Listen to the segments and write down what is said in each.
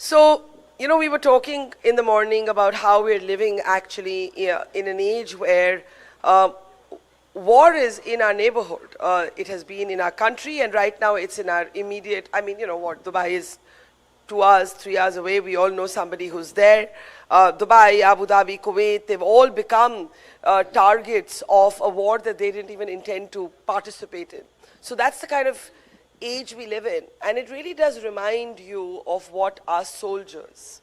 So, we were talking in the morning about how we're living actually in an age where war is in our neighborhood. It has been in our country, and right now it's in our immediate, Dubai is 2 hours, 3 hours away. We all know somebody who's there. Dubai, Abu Dhabi, Kuwait, they've all become targets of a war that they didn't even intend to participate in. So that's the kind of age we live in. And it really does remind you of what our soldiers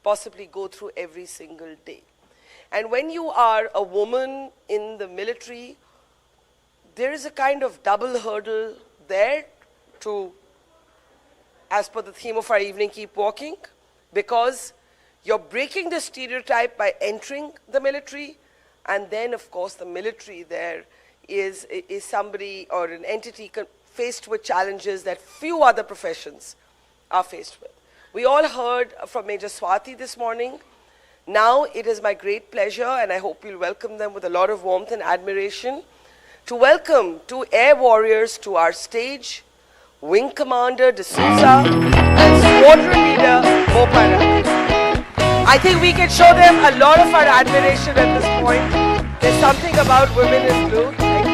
possibly go through every single day. And when you are a woman in the military, there is a kind of double hurdle there to, as per the theme of our evening, keep walking, because you're breaking the stereotype by entering the military, and then, of course, the military there is somebody or an entity faced with challenges that few other professions are faced with. We all heard from Major Swati this morning. Now it is my great pleasure, and I hope you'll welcome them with a lot of warmth and admiration, to welcome two air warriors to our stage, Wing Commander D'Souza and Squadron Leader Mojo. I think we can show them a lot of our admiration at this point. There's something about women in blue. Thank you.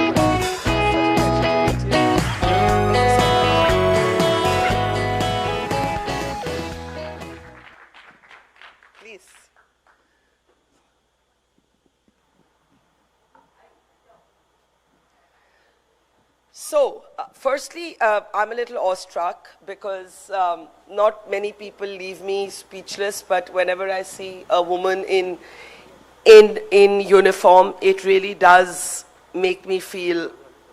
Please. So, firstly, I'm a little awestruck because not many people leave me speechless, but whenever I see a woman in uniform, it really does make me feel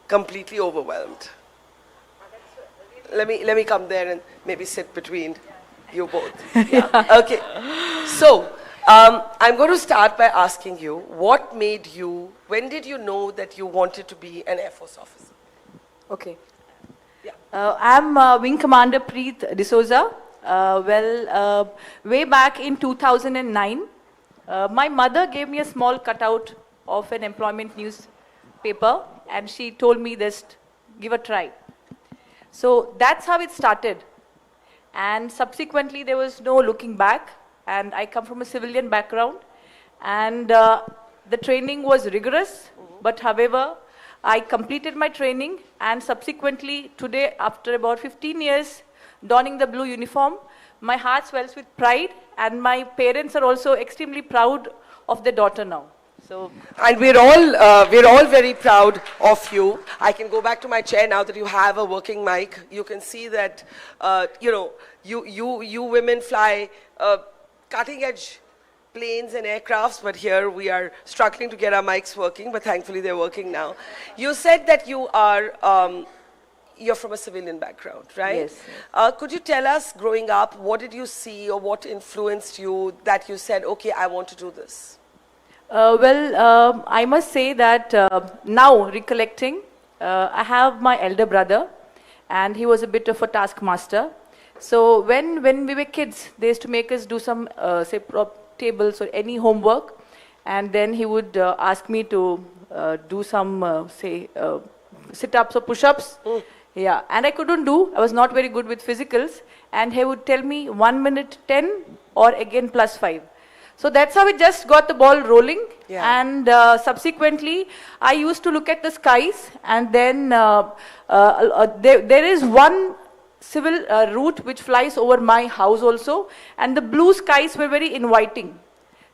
completely overwhelmed. Let me come there and maybe sit between you both. Yeah. Okay. So, I'm going to start by asking you, when did you know that you wanted to be an Air Force officer? Okay. Yeah. I'm Wing Commander Preet D'Souza. Way back in 2009, my mother gave me a small cutout of an employment newspaper, and she told me this, give a try. So that's how it started. And subsequently, there was no looking back. And I come from a civilian background. And the training was rigorous. But however, I completed my training, and subsequently today, after about 15 years donning the blue uniform, my heart swells with pride, and my parents are also extremely proud of their daughter now. So, and we're all very proud of you. I can go back to my chair now that you have a working mic. You can see that you women fly cutting edge planes and aircrafts, but here we are struggling to get our mics working, but thankfully they're working now. You said that you're from a civilian background, right? Yes. Could you tell us, growing up, what did you see or what influenced you that you said, okay, I want to do this? I must say that now recollecting, I have my elder brother, and he was a bit of a taskmaster. So when we were kids, they used to make us do some, tables or any homework, and then he would ask me to do some sit-ups or push-ups. Yeah, and I couldn't do. I was not very good with physicals, and he would tell me 1 minute 10 or again +5. So that's how it just got the ball rolling. Yeah. And subsequently, I used to look at the skies, and then there is one civil route which flies over my house also, and the blue skies were very inviting.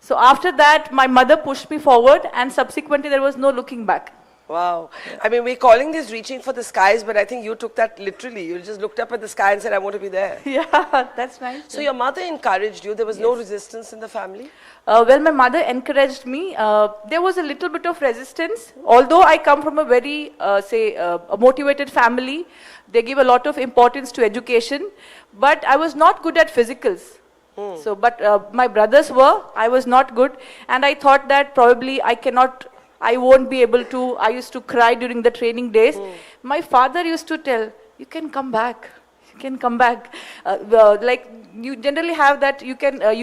So after that, my mother pushed me forward, and subsequently there was no looking back. Wow. I mean, we're calling this reaching for the skies, but I think you took that literally. You just looked up at the sky and said, I want to be there. Yeah, that's nice. So your mother encouraged you. There was no resistance in the family? My mother encouraged me. There was a little bit of resistance. Although I come from a very, a motivated family, they give a lot of importance to education, but I was not good at physicals. So, but my brothers were. I was not good, and I thought that probably I won't be able to. I used to cry during the training days. My father used to tell, you can come back. You can come back. Like you generally have that, you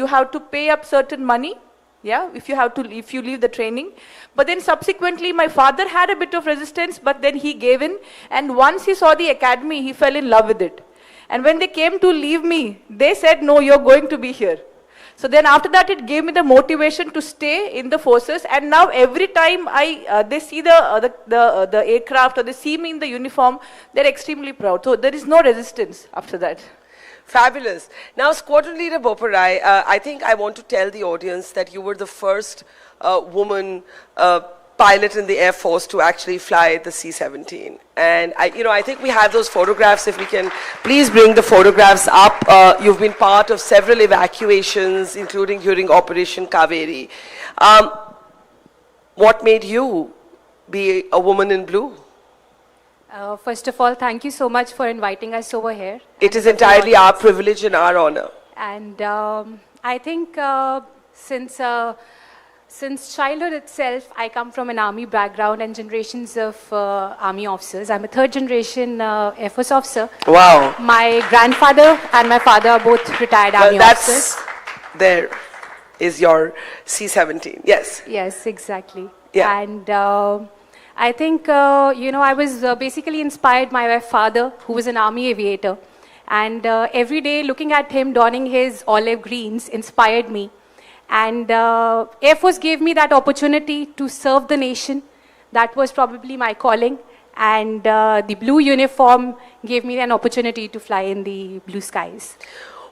have to pay up certain money. Yeah, if you leave the training. But then subsequently, my father had a bit of resistance, but then he gave in. And once he saw the academy, he fell in love with it. And when they came to leave me, they said, no, you're going to be here. So then after that, it gave me the motivation to stay in the forces. And now every time they see the aircraft or they see me in the uniform, they're extremely proud. So there is no resistance after that. Fabulous. Now, Squadron Leader Boparai, I think I want to tell the audience that you were the first woman pilot in the Air Force to actually fly the C-17. And I think we have those photographs. If we can please bring the photographs up. You've been part of several evacuations, including during Operation Kaveri. What made you be a woman in blue? First of all, thank you so much for inviting us over here. It is entirely our privilege and our honor. And I think since childhood itself, I come from an army background and generations of army officers. I'm a third generation Air Force officer. Wow. My grandfather and my father are both retired army officers. There is your C-17, yes. Yes, exactly. Yeah. And I think, I was basically inspired by my father, who was an army aviator. And every day looking at him donning his olive greens inspired me. And Air Force gave me that opportunity to serve the nation. That was probably my calling. And the blue uniform gave me an opportunity to fly in the blue skies.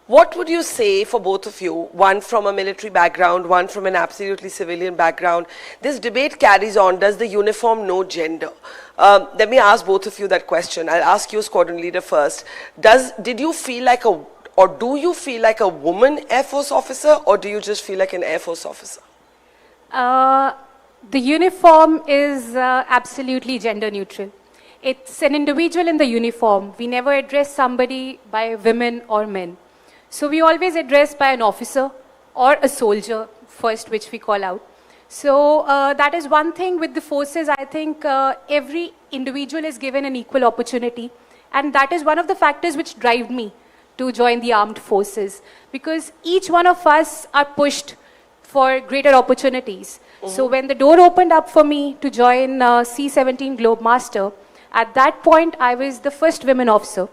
What would you say for both of you, one from a military background, one from an absolutely civilian background? This debate carries on, does the uniform know gender? Let me ask both of you that question. I'll ask you, Squadron Leader, first. Did you feel like do you feel like a woman Air Force officer, or do you just feel like an Air Force officer? The uniform is absolutely gender neutral. It's an individual in the uniform. We never address somebody by women or men. So we always address by an officer or a soldier first, which we call out. So that is one thing with the forces. I think every individual is given an equal opportunity. And that is one of the factors which drive me to join the armed forces. Because each one of us are pushed for greater opportunities. Mm-hmm. So when the door opened up for me to join C-17 Globe Master, at that point I was the first women officer.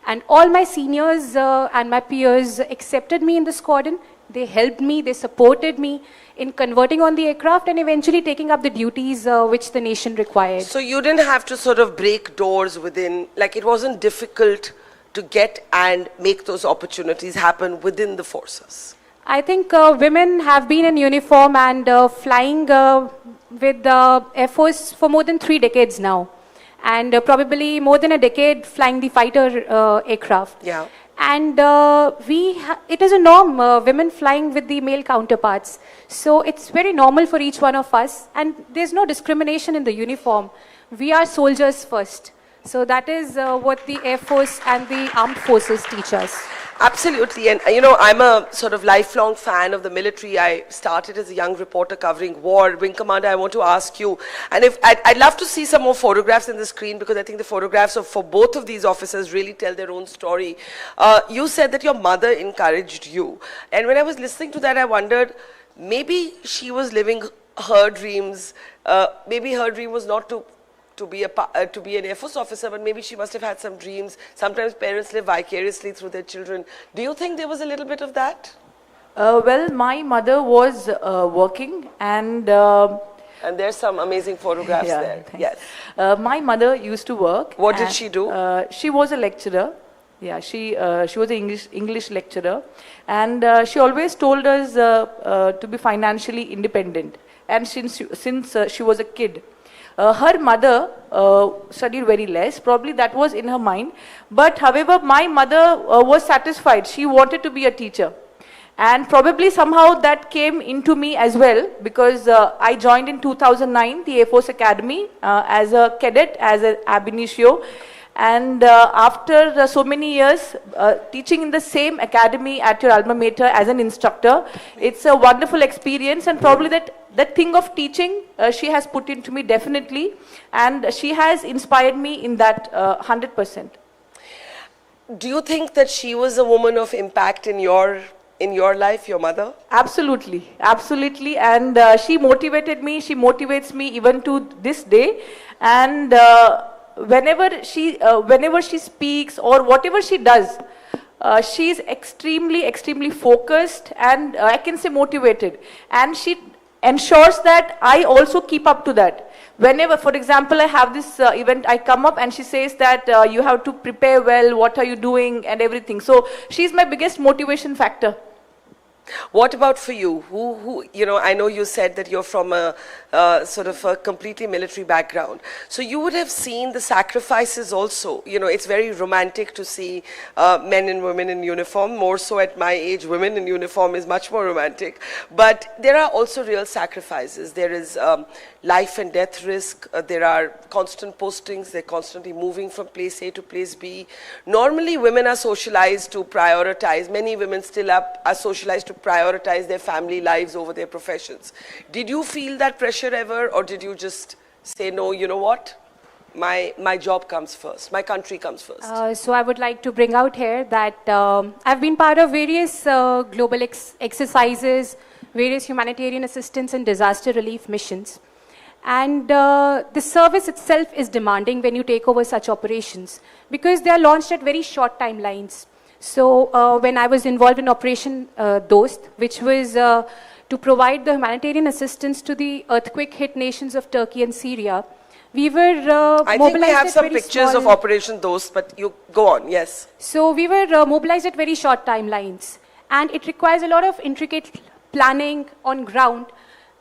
And all my seniors and my peers accepted me in the squadron. They helped me, they supported me in converting on the aircraft and eventually taking up the duties which the nation required. So you didn't have to sort of break doors within, like it wasn't difficult to get and make those opportunities happen within the forces? I think women have been in uniform and flying with the Air Force for more than 3 decades now. And probably more than a decade flying the fighter aircraft. Yeah. And it is a norm, women flying with the male counterparts. So it's very normal for each one of us. And there's no discrimination in the uniform. We are soldiers first. So that is what the Air Force and the armed forces teach us. Absolutely. And, I'm a sort of lifelong fan of the military. I started as a young reporter covering war. Wing Commander, I want to ask you, and I'd love to see some more photographs in the screen, because I think the photographs for both of these officers really tell their own story. You said that your mother encouraged you. And when I was listening to that, I wondered, maybe she was living her dreams. Maybe her dream was not to be an Air Force officer, but maybe she must have had some dreams. Sometimes parents live vicariously through their children. Do you think there was a little bit of that? Well, my mother was working, and there's some amazing photographs there. Thanks. Yes. My mother used to work. What did she do? She was a lecturer. Yeah, she was an English lecturer, and she always told us to be financially independent. And since she was a kid. Her mother studied very less, probably that was in her mind. But however, my mother was satisfied. She wanted to be a teacher. And probably somehow that came into me as well, because I joined in 2009 the Air Force Academy as a cadet, as an ab initio. And after so many years teaching in the same academy at your alma mater as an instructor, it's a wonderful experience, and probably that thing of teaching she has put into me definitely, and she has inspired me in that 100%. Do you think that she was a woman of impact in your life, your mother? Absolutely, absolutely, and she motivated me. She motivates me even to this day, and whenever she speaks or whatever she does, she's extremely focused and I can say motivated. And she ensures that I also keep up to that. Whenever, for example, I have this event, I come up and she says that you have to prepare well, what are you doing and everything. So she's my biggest motivation factor. What about for you? You know, I know you said that you're from a sort of a completely military background. So you would have seen the sacrifices also. You know, it's very romantic to see men and women in uniform. More so at my age, women in uniform is much more romantic. But there are also real sacrifices. There is life and death risk. There are constant postings. They're constantly moving from place A to place B. Normally, women are socialized to prioritize. Many women still are socialized to prioritize their family lives over their professions. Did you feel that pressure ever, or did you just say, no, you know what? My job comes first. My country comes first. So I would like to bring out here that I've been part of various global exercises, various humanitarian assistance and disaster relief missions. And the service itself is demanding when you take over such operations because they are launched at very short timelines. So when I was involved in Operation Dost, which was to provide the humanitarian assistance to the earthquake-hit nations of Turkey and Syria, we were I think we have some pictures of Operation Dost, but you go on, yes. So we were mobilized at very short timelines, and it requires a lot of intricate planning on ground,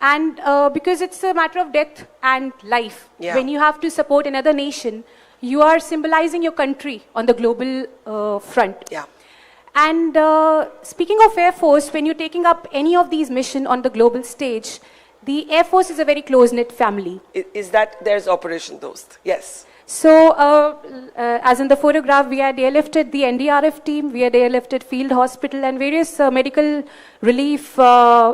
and because it's a matter of death and life, when you have to support another nation, you are symbolizing your country on the global front. Yeah. And speaking of Air Force, when you're taking up any of these missions on the global stage, the Air Force is a very close-knit family. Is that, there's Operation Dost, yes. So, as in the photograph, we had airlifted the NDRF team, we had airlifted field hospital and various medical relief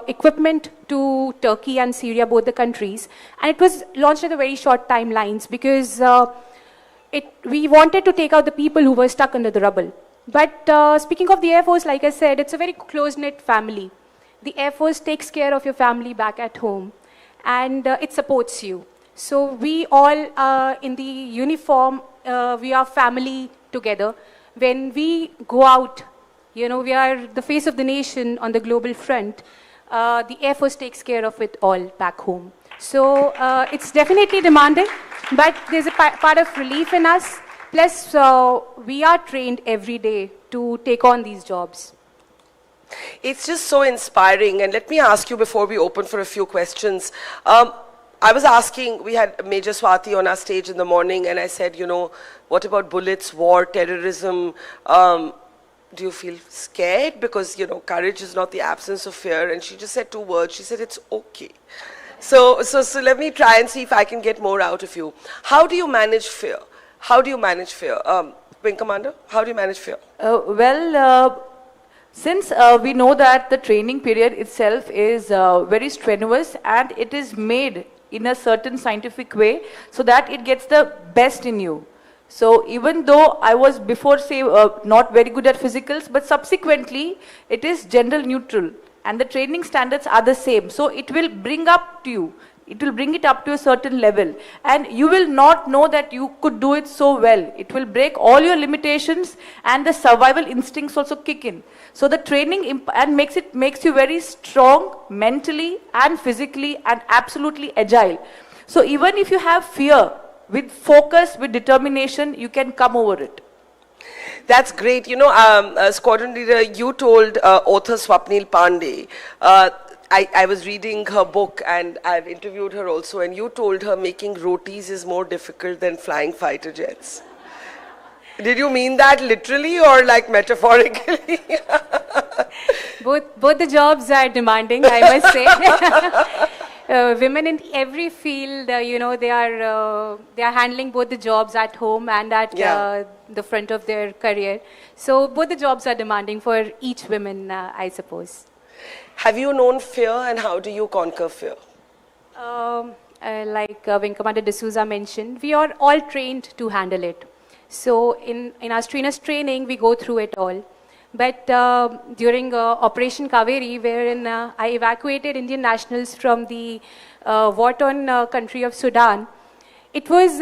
equipment to Turkey and Syria, both the countries. And it was launched at a very short timelines because we wanted to take out the people who were stuck under the rubble. But speaking of the Air Force, like I said, it's a very close-knit family. The Air Force takes care of your family back at home, and it supports you. So we all in the uniform, we are family together. When we go out, you know, we are the face of the nation on the global front. The Air Force takes care of it all back home. So it's definitely demanding, but there's a part of relief in us. Plus, we are trained every day to take on these jobs. It's just so inspiring. And let me ask you before we open for a few questions. I was asking, we had Major Swati on our stage in the morning, and I said, you know, what about bullets, war, terrorism? Do you feel scared? Because, you know, courage is not the absence of fear. And she just said 2 words. She said, it's okay. So let me try and see if I can get more out of you. How do you manage fear? How do you manage fear? Wing Commander, how do you manage fear? Since we know that the training period itself is very strenuous and it is made in a certain scientific way so that it gets the best in you. So even though I was before, say, not very good at physicals, but subsequently it is gender neutral and the training standards are the same. So it will bring up to you. It will bring it up to a certain level and you will not know that you could do it so well. It will break all your limitations and the survival instincts also kick in. So the training makes you very strong mentally and physically and absolutely agile. So even if you have fear, with focus, with determination, you can come over it. That's great. You know, Squadron Leader, you told author Swapnil Pandey, I was reading her book and I've interviewed her also, and you told her making rotis is more difficult than flying fighter jets. Did you mean that literally or like metaphorically? Both the jobs are demanding, I must say. Women in every field, you know, they are handling both the jobs at home and at the front of their career. So both the jobs are demanding for each woman, I suppose. Have you known fear and how do you conquer fear? Like Wing Commander D'Souza mentioned, we are all trained to handle it. So in our trainer's training, we go through it all. But during Operation Kaveri, wherein I evacuated Indian nationals from the war-torn country of Sudan, it was,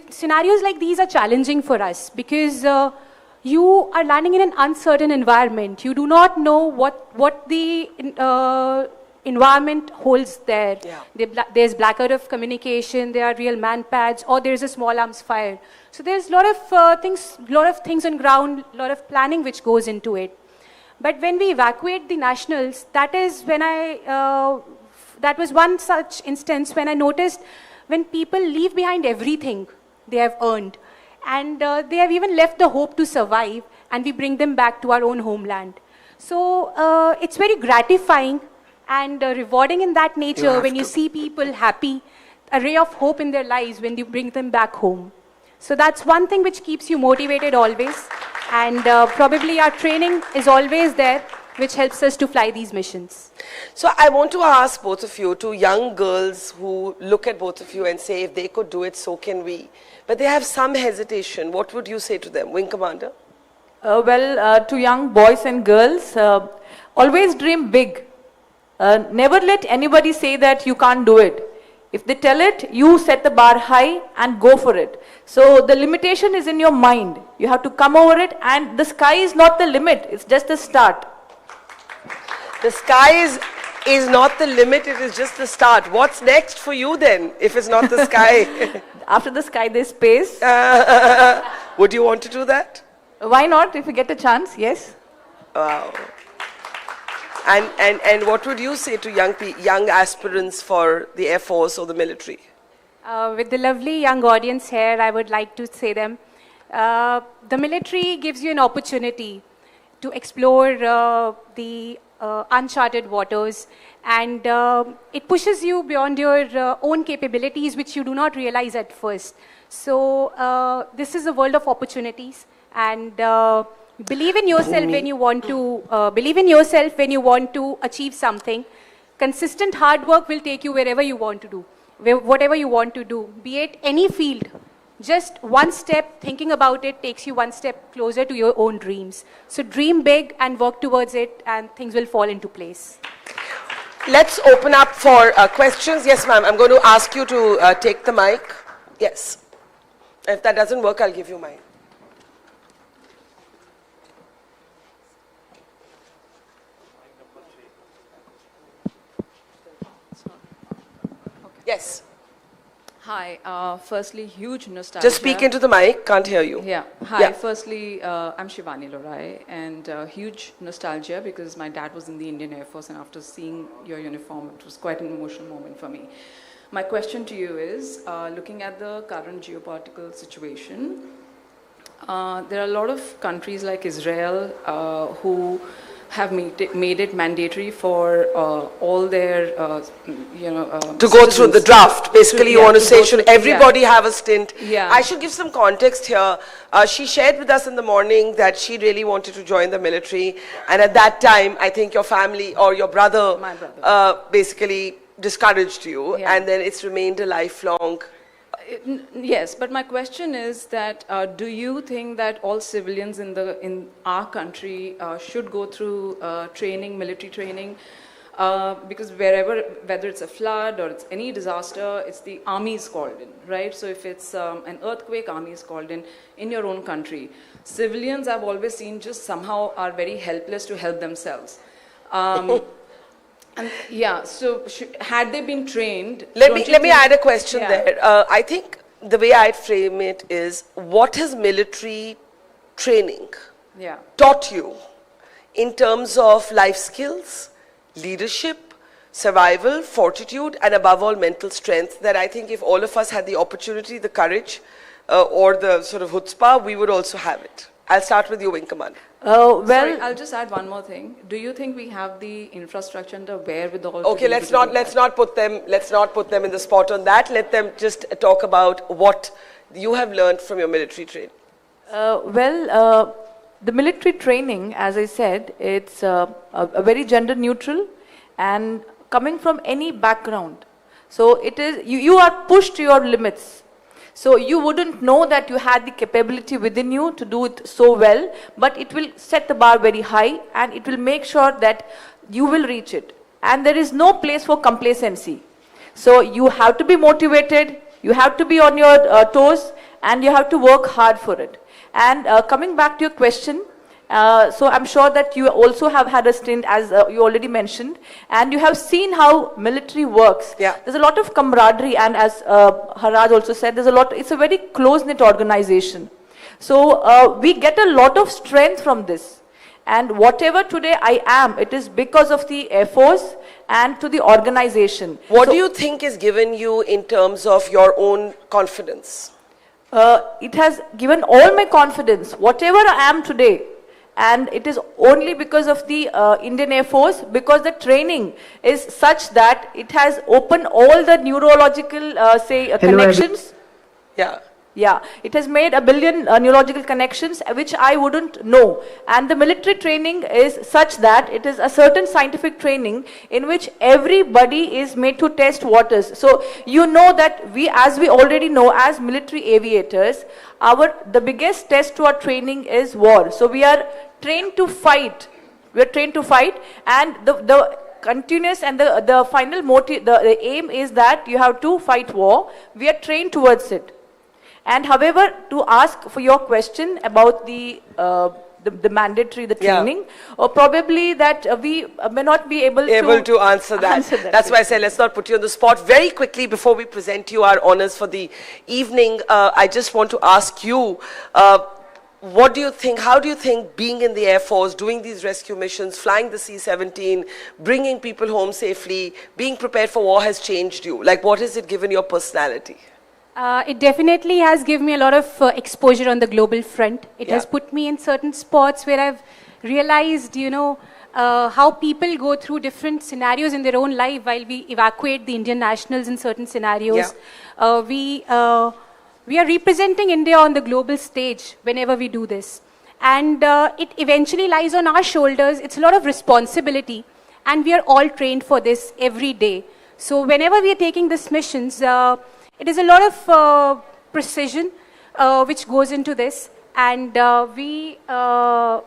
scenarios like these are challenging for us because you are landing in an uncertain environment. You do not know what the environment holds there. Yeah. There's blackout of communication, there are real man-pads, or there's a small arms fire. So there's a lot of things on ground, a lot of planning which goes into it. But when we evacuate the nationals, that is when that was one such instance when I noticed when people leave behind everything they have earned, and they have even left the hope to survive, and we bring them back to our own homeland. So it's very gratifying and rewarding in that nature when you see people happy, a ray of hope in their lives when you bring them back home. So that's one thing which keeps you motivated always, and probably our training is always there, which helps us to fly these missions. So I want to ask both of you, two young girls who look at both of you and say, if they could do it, so can we. But they have some hesitation. What would you say to them? Wing Commander? To young boys and girls, always dream big. Never let anybody say that you can't do it. If they tell it, you set the bar high and go for it. So the limitation is in your mind. You have to come over it, and the sky is not the limit. It's just the start. The sky is not the limit, it is just the start. What's next for you then, if it's not the sky? After the sky, there's space. Would you want to do that? Why not, if you get a chance, yes. Wow. And what would you say to young aspirants for the Air Force or the military? With the lovely young audience here, I would like to say them, the military gives you an opportunity to explore the uncharted waters, and it pushes you beyond your own capabilities, which you do not realize at first. So this is a world of opportunities, and believe in yourself when you want to achieve something. Consistent hard work will take you wherever you want to do, whatever you want to do, be it any field. Just one step, thinking about it, takes you one step closer to your own dreams. So dream big and work towards it, and things will fall into place. Let's open up for questions. Yes, ma'am, I'm going to ask you to take the mic. Yes. If that doesn't work, I'll give you mine. Yes. Hi, firstly, huge nostalgia. Just speak into the mic, can't hear you. Yeah, hi, yeah. Firstly, I'm Shivani Lorai, and huge nostalgia because my dad was in the Indian Air Force, and after seeing your uniform, it was quite an emotional moment for me. My question to you is, looking at the current geopolitical situation, there are a lot of countries like Israel who have made it mandatory for all their, to go through the draft. Basically, you want to say, should everybody have a stint? Yeah. I should give some context here. She shared with us in the morning that she really wanted to join the military. And at that time, I think your family or your brother, basically discouraged you. Yeah. And then it's remained a lifelong. Yes, but my question is that do you think that all civilians in our country should go through training, military training? Because whether it's a flood or it's any disaster, it's the army is called in, right? So if it's an earthquake, army is called in your own country. Civilians, I've always seen, just somehow are very helpless to help themselves. And yeah, so had they been trained... Let me add a question there. I think the way I'd frame it is, what has military training taught you in terms of life skills, leadership, survival, fortitude, and above all, mental strength, that I think if all of us had the opportunity, the courage, or the sort of chutzpah, we would also have it. I'll start with you, Wing Commander. Sorry, I'll just add one more thing. Do you think we have the infrastructure and the wherewithal? Okay, let's not put them in the spot on that. Let them just talk about what you have learned from your military training. The military training, as I said, it's a very gender neutral and coming from any background. So it is you are pushed to your limits. So you wouldn't know that you had the capability within you to do it so well, but it will set the bar very high and it will make sure that you will reach it. And there is no place for complacency. So you have to be motivated, you have to be on your toes, and you have to work hard for it. And coming back to your question, so I'm sure that you also have had a stint, as you already mentioned, and you have seen how military works. Yeah. There's a lot of camaraderie, and as Haraj also said, there's a lot. It's a very close-knit organization. So we get a lot of strength from this. And whatever today I am, it is because of the Air Force and to the organization. What do you think is given you in terms of your own confidence? It has given all my confidence, whatever I am today. And it is only because of the Indian Air Force, because the training is such that it has opened all the neurological, connections. Yeah. Yeah, it has made a billion neurological connections, which I wouldn't know. And the military training is such that it is a certain scientific training in which everybody is made to test waters. So you know that we, as we already know, as military aviators, the biggest test to our training is war. So we are trained to fight. We are trained to fight, and the continuous and the final motive, the aim is that you have to fight war. We are trained towards it. And however, to ask for your question about the mandatory, training, or probably that we may not be able to answer that. That's why I said let's not put you on the spot. Very quickly, before we present you our honors for the evening, I just want to ask you, what do you think, how do you think being in the Air Force, doing these rescue missions, flying the C-17, bringing people home safely, being prepared for war has changed you? Like, what has it given your personality? It definitely has given me a lot of exposure on the global front. It has put me in certain spots where I've realized, you know, how people go through different scenarios in their own life while we evacuate the Indian nationals in certain scenarios. We are representing India on the global stage whenever we do this. And it eventually lies on our shoulders. It's a lot of responsibility. And we are all trained for this every day. So whenever we are taking these missions, it is a lot of precision which goes into this, and we are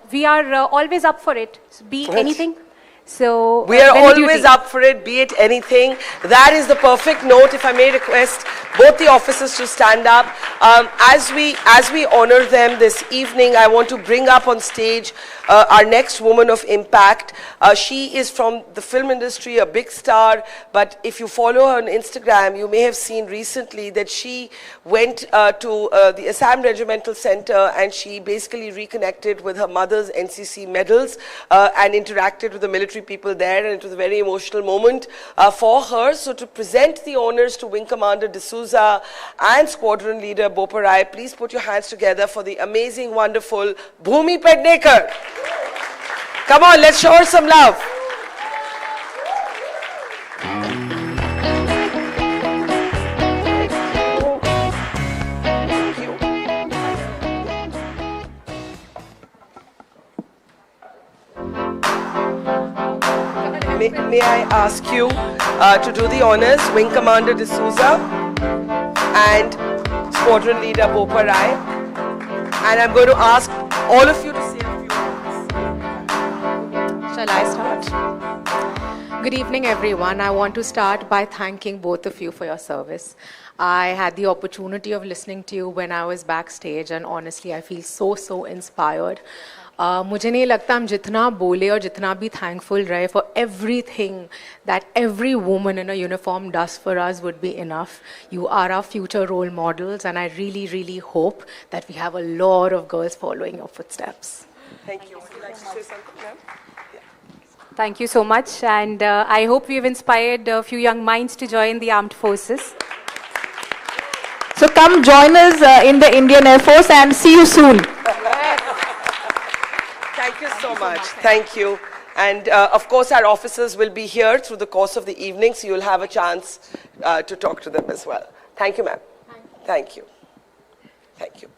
always up for it. So be anything. So we are always up for it, be it anything. That is the perfect note. If I may request both the officers to stand up. As we honor them this evening, I want to bring up on stage our next woman of impact. She is from the film industry, a big star, but if you follow her on Instagram, you may have seen recently that she went to the Assam Regimental Center, and she basically reconnected with her mother's NCC medals and interacted with the military people there, and it was a very emotional moment for her. So to present the honors to Wing Commander D'Souza and Squadron Leader Boparai, please put your hands together for the amazing, wonderful Bhumi Pednekar. Come on, let's show her some love. May I ask you to do the honors, Wing Commander D'Souza and Squadron Leader Boparai. And I'm going to ask all of you to say a few words. Shall I start? Good evening, everyone. I want to start by thanking both of you for your service. I had the opportunity of listening to you when I was backstage, and honestly, I feel so inspired. मुझे नहीं लगता हम जितना बोले और जितना भी thankful रहे for everything that every woman in a uniform does for us would be enough. You are our future role models, and I really hope that we have a lot of girls following your footsteps. Thank you. Would you like to say something now? Thank you so much, and I hope we have inspired a few young minds to join the armed forces. So come join us in the Indian Air Force, and see you soon. Thank you so much. Thank you. And of course, our officers will be here through the course of the evening, so you'll have a chance to talk to them as well. Thank you, ma'am. Thank you. Thank you.